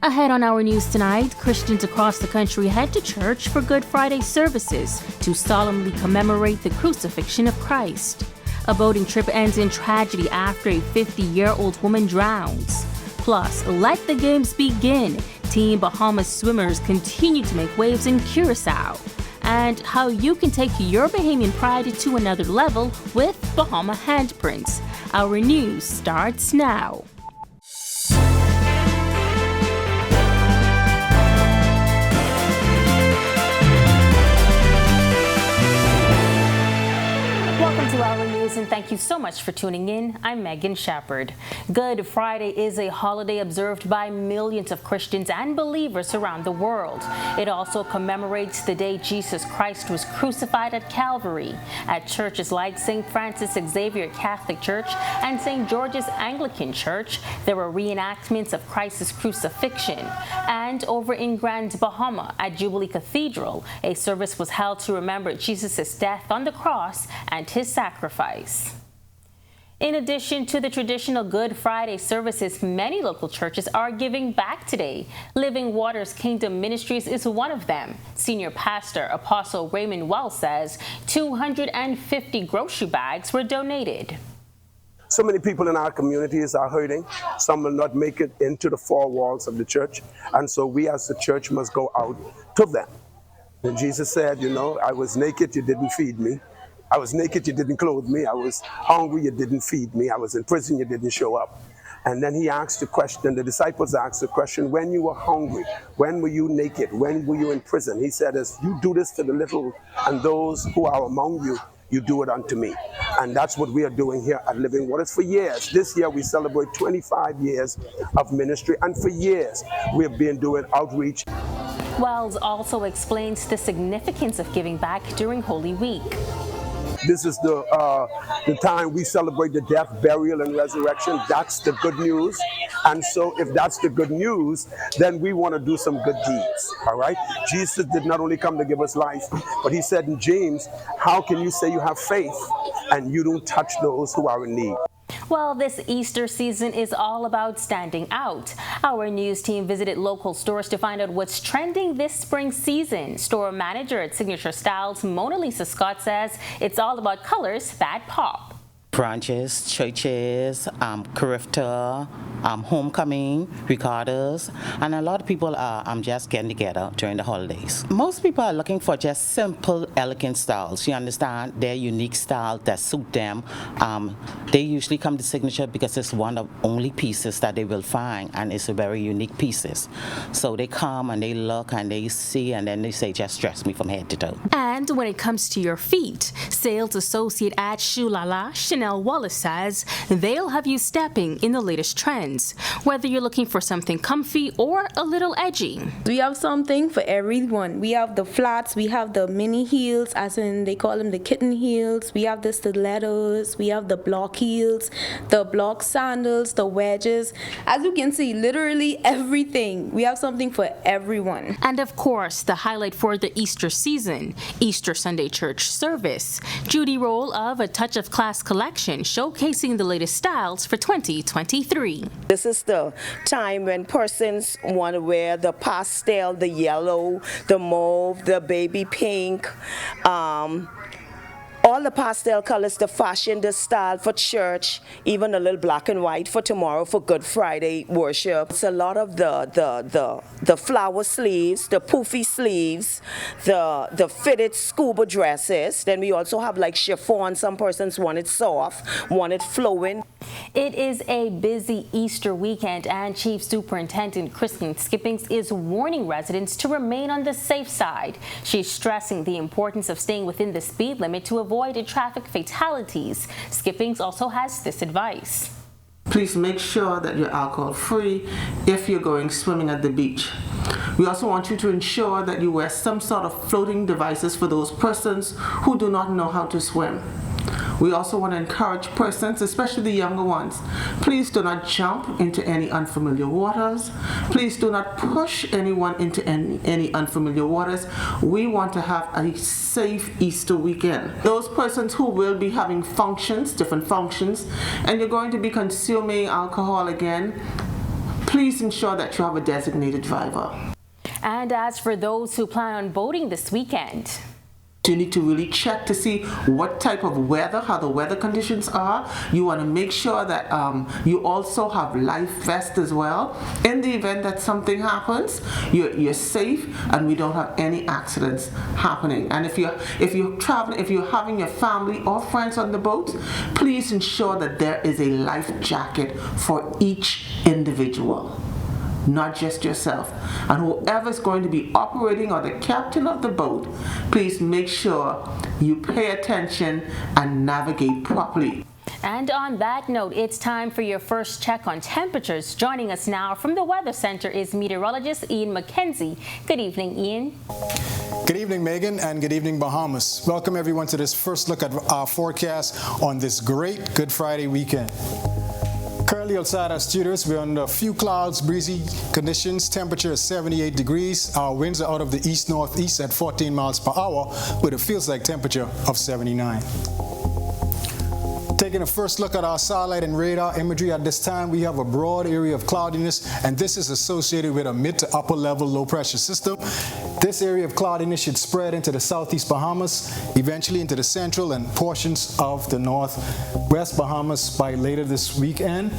Ahead on our news tonight, Christians across the country head to church for Good Friday services to solemnly commemorate the crucifixion of Christ. A boating trip ends in tragedy after a 50-year-old woman drowns. Plus, let the games begin. Team Bahamas swimmers continue to make waves in Curacao. And how you can take your Bahamian pride to another level with Bahama handprints. Our news starts now. Welcome to our news and thank you so much for tuning in. I'm Megan Shepard. Good Friday is a holiday observed by millions of Christians and believers around the world. It also commemorates the day Jesus Christ was crucified at Calvary. At churches like St. Francis Xavier Catholic Church and St. George's Anglican Church, there were reenactments of Christ's crucifixion. And over in Grand Bahama at Jubilee Cathedral, a service was held to remember Jesus' death on the cross and his sacrifice. In addition to the traditional Good Friday services, many local churches are giving back today. Living Waters Kingdom Ministries is one of them. Senior Pastor Apostle Raymond Wells says 250 grocery bags were donated. So many people in our communities are hurting. Some will not make it into the four walls of the church. And so we as the church must go out to them. And Jesus said, I was naked, you didn't feed me. I was naked, you didn't clothe me. I was hungry, you didn't feed me. I was in prison, you didn't show up. And then he asked the question, the disciples asked the question, when you were hungry, when were you naked, when were you in prison? He said, as you do this to the little and those who are among you, you do it unto me. And that's what we are doing here at Living Waters for years. This year we celebrate 25 years of ministry, and for years we have been doing outreach. Wells also explains the significance of giving back during Holy Week. This is the time we celebrate the death, burial, and resurrection. That's the good news. And so if that's the good news, then we want to do some good deeds, all right? Jesus did not only come to give us life, but he said in James, how can you say you have faith and you don't touch those who are in need? Well, this Easter season is all about standing out. Our news team visited local stores to find out what's trending this spring season. Store manager at Signature Styles, Mona Lisa Scott, says it's all about colors that pop. Branches, churches, character, homecoming, regatas, and a lot of people are just getting together during the holidays. Most people are looking for just simple, elegant styles. You understand? Their unique style that suit them. They usually come to Signature because it's one of only pieces that they will find, and it's a very unique pieces. So they come and they look and they see, and then they say, just dress me from head to toe. And when it comes to your feet, sales associate at Shoe La La, Chanel Wallace, says they'll have you stepping in the latest trends, whether you're looking for something comfy or a little edgy. We have something for everyone. We have the flats, we have the mini heels, as in they call them the kitten heels. We have the stilettos, we have the block heels, the block sandals, the wedges. As you can see, literally everything. We have something for everyone. And of course, the highlight for the Easter season, Easter Sunday church service. Judy Roll of A Touch of Class collection showcasing the latest styles for 2023. This is the time when persons want to wear the pastel, the yellow, the mauve, the baby pink, all the pastel colors, the fashion, the style for church, even a little black and white for tomorrow for Good Friday worship. It's a lot of the flower sleeves, the poofy sleeves, the fitted scuba dresses. Then we also have like chiffon. Some persons want it soft, want it flowing. It is a busy Easter weekend, and Chief Superintendent Kristen Skippings is warning residents to remain on the safe side. She's stressing the importance of staying within the speed limit to avoid traffic fatalities. Skippings also has this advice. Please make sure that you're alcohol free if you're going swimming at the beach. We also want you to ensure that you wear some sort of floating devices for those persons who do not know how to swim. We also want to encourage persons, especially the younger ones, please do not jump into any unfamiliar waters. Please do not push anyone into any unfamiliar waters. We want to have a safe Easter weekend. Those persons who will be having functions, different functions, and you're going to be consuming alcohol again, please ensure that you have a designated driver. And as for those who plan on boating this weekend, you need to really check to see what type of weather, how the weather conditions are. You want to make sure that you also have life vest as well. In the event that something happens, you're safe and we don't have any accidents happening. And if you're traveling, if you're having your family or friends on the boat, please ensure that there is a life jacket for each individual, not just yourself. And whoever's going to be operating or the captain of the boat, please make sure you pay attention and navigate properly. And on that note, it's time for your first check on temperatures. Joining us now from the Weather Center is meteorologist Ian McKenzie. Good evening, Ian. Good evening, Megan, and good evening, Bahamas. Welcome everyone to this first look at our forecast on this great Good Friday weekend. Currently outside our studios, we're under a few clouds, breezy conditions. Temperature is 78 degrees. Our winds are out of the east-northeast at 14 miles per hour with a feels-like temperature of 79. Taking a first look at our satellite and radar imagery at this time, we have a broad area of cloudiness, and this is associated with a mid to upper level low pressure system. This area of cloudiness should spread into the southeast Bahamas, eventually into the central and portions of the northwest Bahamas by later this weekend.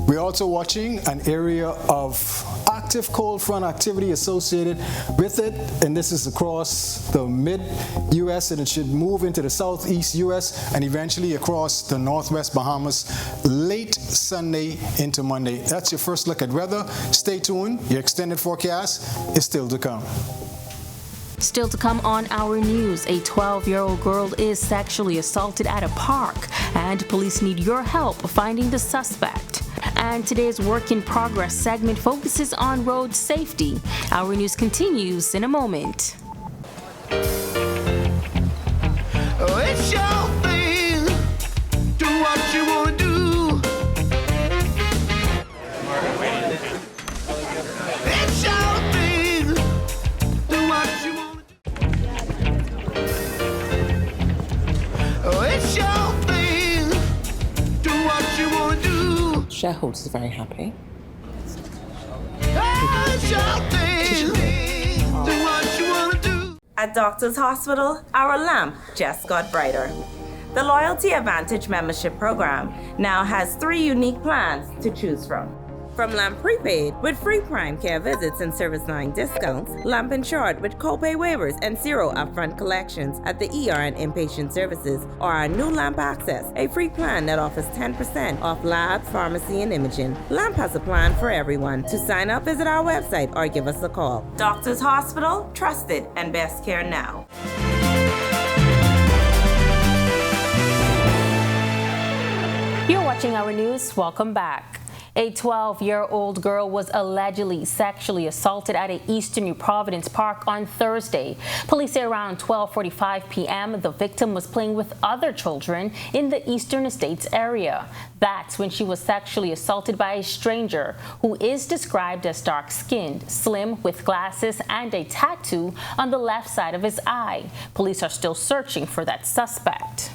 We're also watching an area of active cold front activity associated with it, and this is across the mid-U.S. and it should move into the southeast U.S. and eventually across the northwest Bahamas late Sunday into Monday. That's your first look at weather. Stay tuned. Your extended forecast is still to come. Still to come on Our News, a 12-year-old girl is sexually assaulted at a park, and police need your help finding the suspect. And today's Work in Progress segment focuses on road safety. Our News continues in a moment. Oh, it's your thing. Do what you want to do. It's your thing. Do what you want to do. Oh, it's your thing. Do what you want to do. Shareholders are very happy. Oh, it's your thing. Do what you want to do. At Doctors Hospital, our lamp just got brighter. The Loyalty Advantage membership program now has 3 unique plans to choose from. From Lamp Prepaid with free prime care visits and service line discounts, Lamp Insured with copay waivers and 0 upfront collections at the ER and inpatient services, or our new Lamp Access, a free plan that offers 10% off labs, pharmacy, and imaging. Lamp has a plan for everyone. To sign up, visit our website or give us a call. Doctors Hospital, trusted and best care now. You're watching Our News. Welcome back. A 12-year-old girl was allegedly sexually assaulted at an Eastern New Providence park on Thursday. Police say around 12:45 p.m. the victim was playing with other children in the Eastern Estates area. That's when she was sexually assaulted by a stranger who is described as dark-skinned, slim, with glasses and a tattoo on the left side of his eye. Police are still searching for that suspect.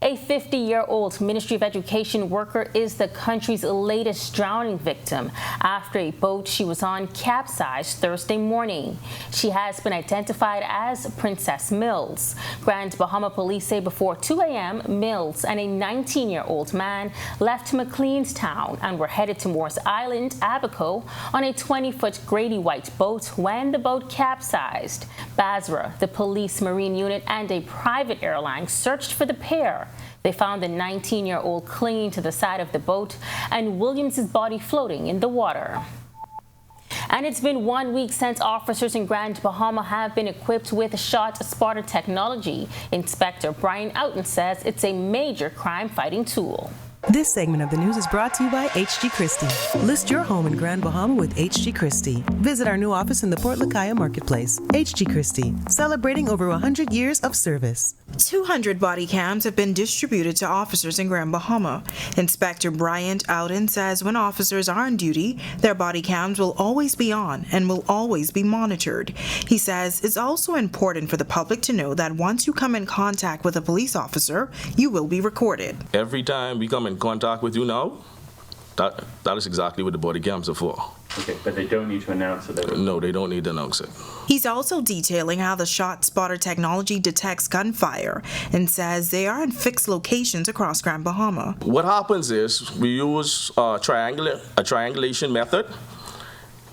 A 50-year-old Ministry of Education worker is the country's latest drowning victim after a boat she was on capsized Thursday morning. She has been identified as Princess Mills. Grand Bahama police say before 2 a.m., Mills and a 19-year-old man left McLeanstown and were headed to Morris Island, Abaco, on a 20-foot Grady White boat when the boat capsized. Basra, the police marine unit, and a private airline searched for the pair. They found the 19-year-old clinging to the side of the boat and Williams' body floating in the water. And it's been 1 week since officers in Grand Bahama have been equipped with shot spotter technology. Inspector Brian Outen says it's a major crime-fighting tool. This segment of the news is brought to you by H.G. Christie. List your home in Grand Bahama with H.G. Christie. Visit our new office in the Port Lacaya Marketplace. H.G. Christie, celebrating over 100 years of service. 200 body cams have been distributed to officers in Grand Bahama. Inspector Bryant Outen says when officers are on duty, their body cams will always be on and will always be monitored. He says it's also important for the public to know that once you come in contact with a police officer, you will be recorded. Every time we come in contact with you now, That is exactly what the body cams are for. Okay, but they don't need to announce it. No, they don't need to announce it. He's also detailing how the shot spotter technology detects gunfire and says they are in fixed locations across Grand Bahama. What happens is we use a triangulation method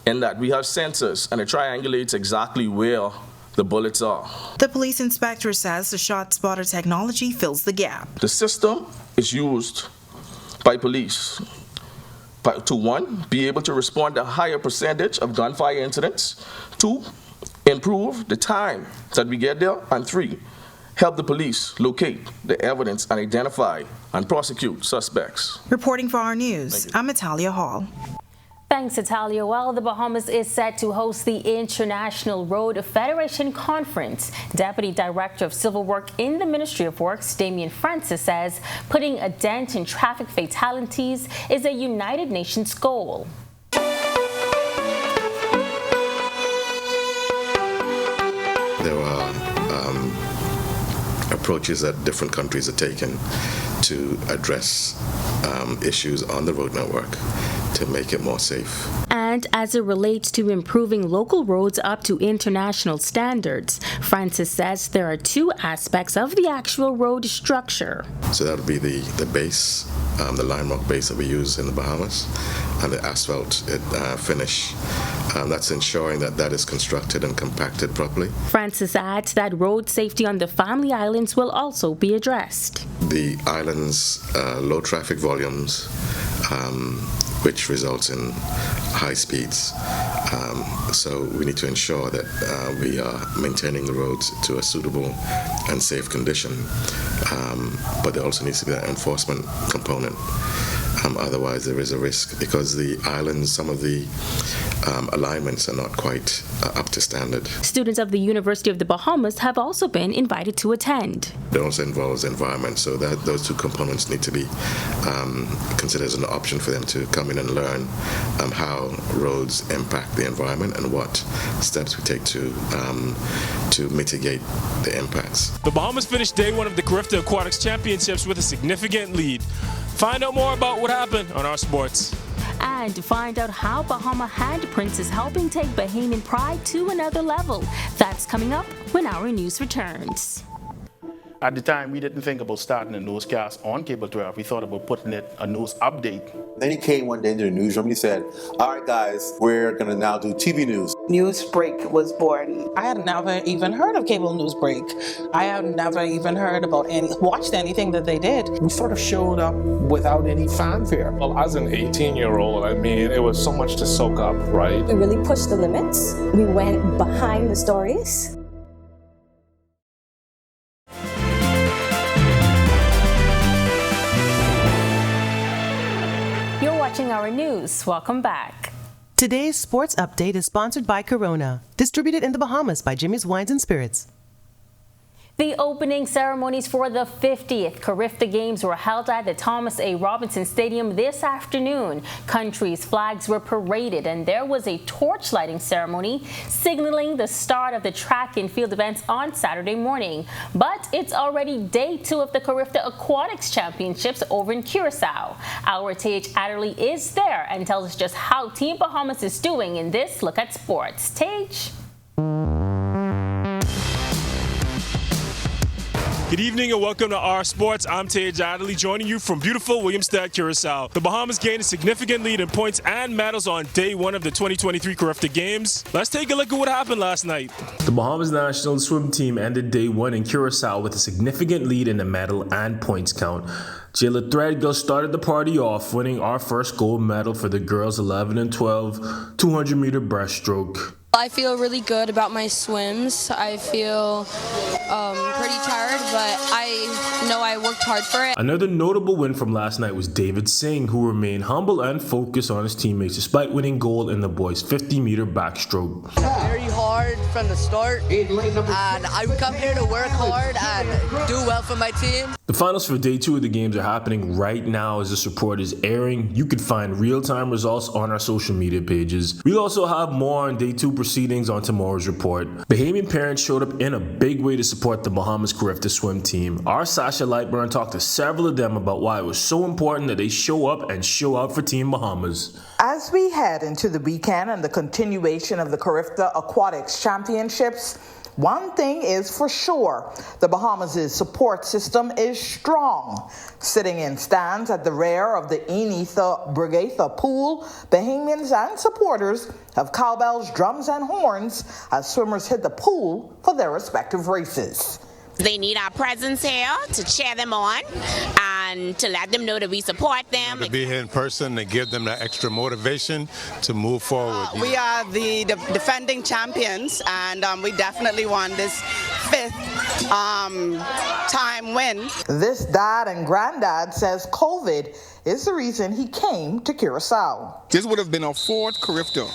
in that we have sensors and it triangulates exactly where the bullets are. The police inspector says the shot spotter technology fills the gap. The system is used by police to, one, be able to respond to a higher percentage of gunfire incidents, two, improve the time that we get there, and three, help the police locate the evidence and identify and prosecute suspects. Reporting for Our News, I'm Natalia Hall. Thanks, Italia. Well, the Bahamas is set to host the International Road Federation Conference. Deputy Director of Civil Work in the Ministry of Works, Damian Francis, says putting a dent in traffic fatalities is a United Nations goal. There are approaches that different countries are taking to address issues on the road network to make it more safe. And as it relates to improving local roads up to international standards, Francis says there are two aspects of the actual road structure. So that would be the base, the lime rock base that we use in the Bahamas, and the asphalt finish. That's ensuring that that is constructed and compacted properly. Francis adds that road safety on the family islands will also be addressed. The islands' low traffic volumes, which results in high speeds. So we need to ensure that we are maintaining the roads to a suitable and safe condition. But there also needs to be that enforcement component. Otherwise, there is a risk because the islands, some of the alignments are not quite up to standard. Students of the University of the Bahamas have also been invited to attend. It also involves the environment, so that those two components need to be considered as an option for them to come in and learn how roads impact the environment and what steps we take to mitigate the impacts. The Bahamas finished day one of the Carifta Aquatics Championships with a significant lead. Find out more about what happened on Our Sports. And to find out how Bahama Handprints is helping take Bahamian pride to another level. That's coming up when Our News returns. At the time, we didn't think about starting a newscast on Cable 12. We thought about putting it a news update. Then he came one day into the newsroom and he said, all right, guys, we're going to now do TV news. Newsbreak was born. I had never even heard of Cable Newsbreak. I had never even heard about watched anything that they did. We sort of showed up without any fanfare. Well, as an 18-year-old, I mean, it was so much to soak up, right? We really pushed the limits. We went behind the stories. Our News. Welcome back. Today's sports update is sponsored by Corona, distributed in the Bahamas by Jimmy's Wines and Spirits. The opening ceremonies for the 50th Carifta Games were held at the Thomas A. Robinson Stadium this afternoon. Countries' flags were paraded and there was a torch lighting ceremony signaling the start of the track and field events on Saturday morning. But it's already day 2 of the Carifta Aquatics Championships over in Curacao. Our Tage Adderley is there and tells us just how Team Bahamas is doing in this look at sports. Tage? Good evening and welcome to Our Sports. I'm Tage Adderley, joining you from beautiful Williamstead, Curacao. The Bahamas gained a significant lead in points and medals on day 1 of the 2023 Carifta Games. Let's take a look at what happened last night. The Bahamas national swim team ended day 1 in Curacao with a significant lead in the medal and points count. Jayla Threadgill started the party off, winning our first gold medal for the girls 11 and 12 200-meter breaststroke. I feel really good about my swims. I feel pretty tired, but I know I worked hard for it. Another notable win from last night was David Singh, who remained humble and focused on his teammates despite winning gold in the boys' 50-meter backstroke. Very hard from the start, and I come here to work hard and do well for my team. The finals for day 2 of the games are happening right now as this report is airing. You can find real-time results on our social media pages. We'll also have more on day 2 proceedings on tomorrow's report. Bahamian parents showed up in a big way to support support the Bahamas Carifta swim team. Our Sasha Lightburn talked to several of them about why it was so important that they show up and show out for Team Bahamas. As we head into the weekend and the continuation of the Carifta Aquatics Championships, one thing is for sure, the Bahamas' support system is strong. Sitting in stands at the rear of the Enitha Brigatha pool, Bahamians and supporters have cowbells, drums, and horns as swimmers hit the pool for their respective races. They need our presence here to cheer them on and to let them know that we support them. To be here in person and give them that extra motivation to move forward. We are the defending champions, and we definitely won this 5th time win. This dad and granddad says COVID is the reason he came to Curacao. This would have been our 4th Carifta,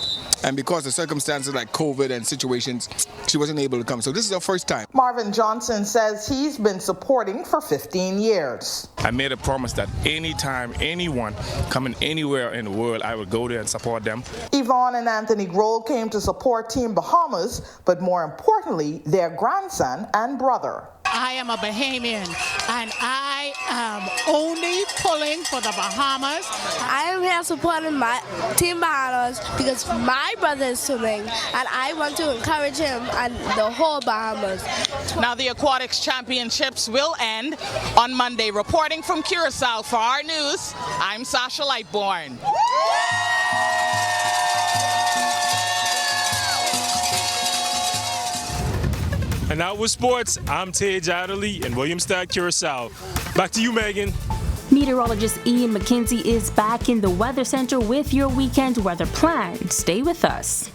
and because of circumstances like COVID and situations, she wasn't able to come. So this is our first time. Marvin Johnson says he's been supporting for 15 years. I made a promise that anytime anyone coming anywhere in the world, I would go there and support them. Yvonne and Anthony Grohl came to support Team Bahamas, but more importantly, their grandson and brother. I am a Bahamian, and I am only pulling for the Bahamas. I am here supporting my Team Bahamas because my brother is swimming, and I want to encourage him and the whole Bahamas. Now the Aquatics Championships will end on Monday. Reporting from Curacao for Our News, I'm Sasha Lightborn. And now with sports, I'm Tej Adderley in Williamstown, Curacao. Back to you, Megan. Meteorologist Ian McKenzie is back in the Weather Center with your weekend weather plan. Stay with us.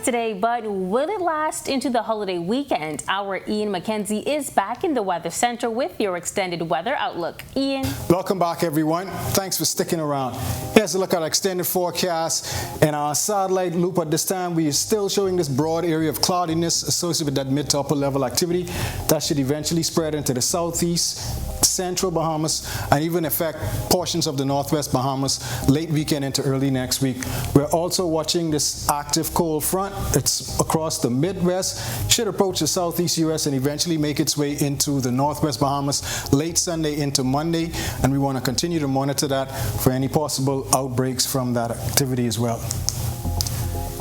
Today, but will it last into the holiday weekend? Our Ian McKenzie is back in the Weather Center with your extended weather outlook. Ian. Welcome back, everyone. Thanks for sticking around. Here's a look at our extended forecast. In our satellite loop at this time, we are still showing this broad area of cloudiness associated with that mid to upper level activity that should eventually spread into the southeast, central Bahamas, and even affect portions of the northwest Bahamas late weekend into early next week. We're also watching this active cold front. It's across the Midwest, should approach the southeast U.S. and eventually make its way into the northwest Bahamas late Sunday into Monday, and we want to continue to monitor that for any possible outbreaks from that activity as well.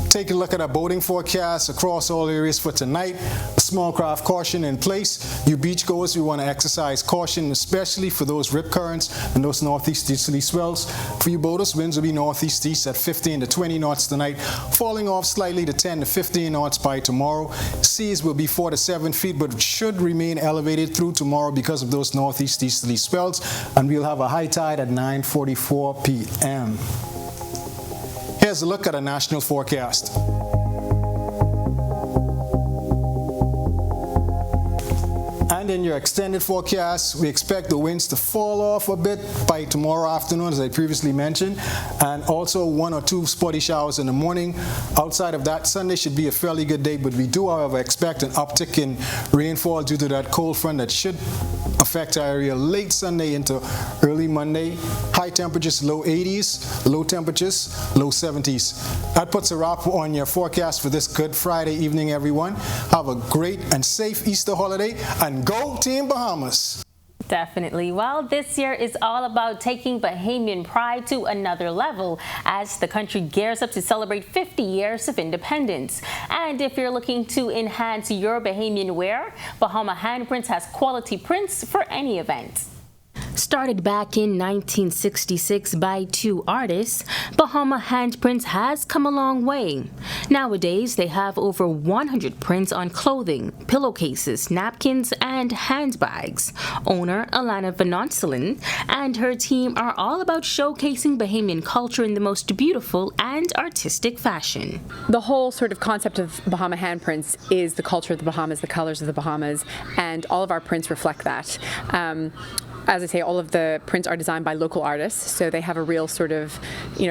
Take a look at our boating forecast across all areas for tonight. A small craft caution in place. You beachgoers, we want to exercise caution, especially for those rip currents and those northeast easterly swells. For you boaters, winds will be northeast east at 15 to 20 knots tonight, falling off slightly to 10 to 15 knots by tomorrow. Seas will be 4 to 7 feet, but should remain elevated through tomorrow because of those northeast easterly swells, and we'll have a high tide at 9:44 p.m. Here's a look at a national forecast. And in your extended forecast, we expect the winds to fall off a bit by tomorrow afternoon, as I previously mentioned, and also 1 or 2 spotty showers in the morning. Outside of that, Sunday should be a fairly good day, but we do, however, expect an uptick in rainfall due to that cold front that should affect our area late Sunday into early Monday. High temperatures, low 80s, low temperatures, low 70s. That puts a wrap on your forecast for this Good Friday evening, everyone. Have a great and safe Easter holiday, and go Team Bahamas! Definitely. Well, this year is all about taking Bahamian pride to another level as the country gears up to celebrate 50 years of independence. And if you're looking to enhance your Bahamian wear, Bahama Handprints has quality prints for any event. Started back in 1966 by two artists, Bahama handprints has come a long way. Nowadays, they have over 100 prints on clothing, pillowcases, napkins, and handbags. Owner Alana Vanoncelin and her team are all about showcasing Bahamian culture in the most beautiful and artistic fashion. The whole sort of concept of Bahama handprints is the culture of the Bahamas, the colors of the Bahamas, and all of our prints reflect that. As I say, all of the prints are designed by local artists, so they have a real sort of,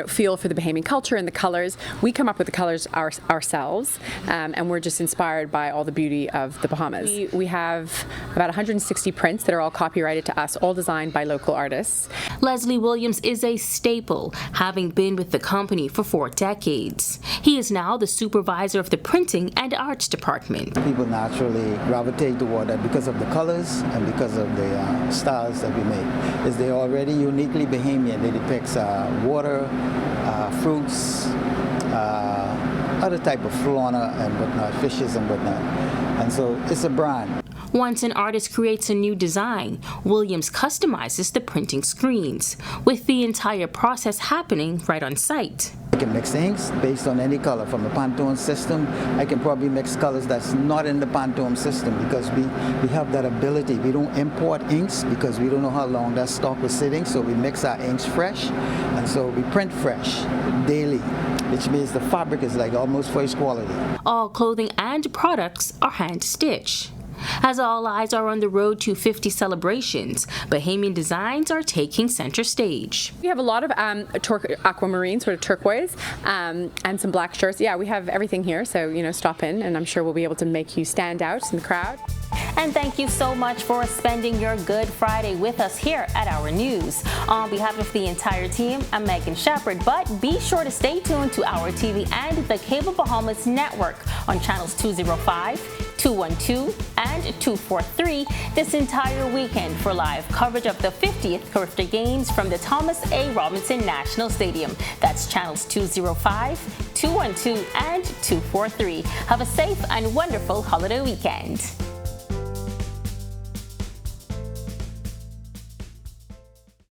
feel for the Bahamian culture and the colors. We come up with the colors ourselves, and we're just inspired by all the beauty of the Bahamas. We have about 160 prints that are all copyrighted to us, all designed by local artists. Leslie Williams is a staple, having been with the company for 4 decades. He is now the supervisor of the printing and arts department. People naturally gravitate toward that because of the colors and because of the styles that we make. Is they're already uniquely Bahamian. They depict water, fruits, other type of fauna and whatnot, fishes and whatnot. And so it's a brand. Once an artist creates a new design, Williams customizes the printing screens, with the entire process happening right on site. I can mix inks based on any color from the Pantone system. I can probably mix colors that's not in the Pantone system because we have that ability. We don't import inks because we don't know how long that stock was sitting, so we mix our inks fresh, and so we print fresh daily, which means the fabric is like almost first quality. All clothing and products are hand-stitched. As all eyes are on the road to 50 celebrations, Bahamian designs are taking center stage. We have a lot of aquamarine, sort of turquoise, and some black shirts. Yeah, we have everything here, so stop in, and I'm sure we'll be able to make you stand out in the crowd. And thank you so much for spending your Good Friday with us here at Our News. On behalf of the entire team, I'm Megan Shepard, but be sure to stay tuned to Our TV and the Cable Bahamas Network on channels 205, 212, and 243 this entire weekend for live coverage of the 50th Carifta Games from the Thomas A. Robinson National Stadium. That's channels 205, 212, and 243. Have a safe and wonderful holiday weekend.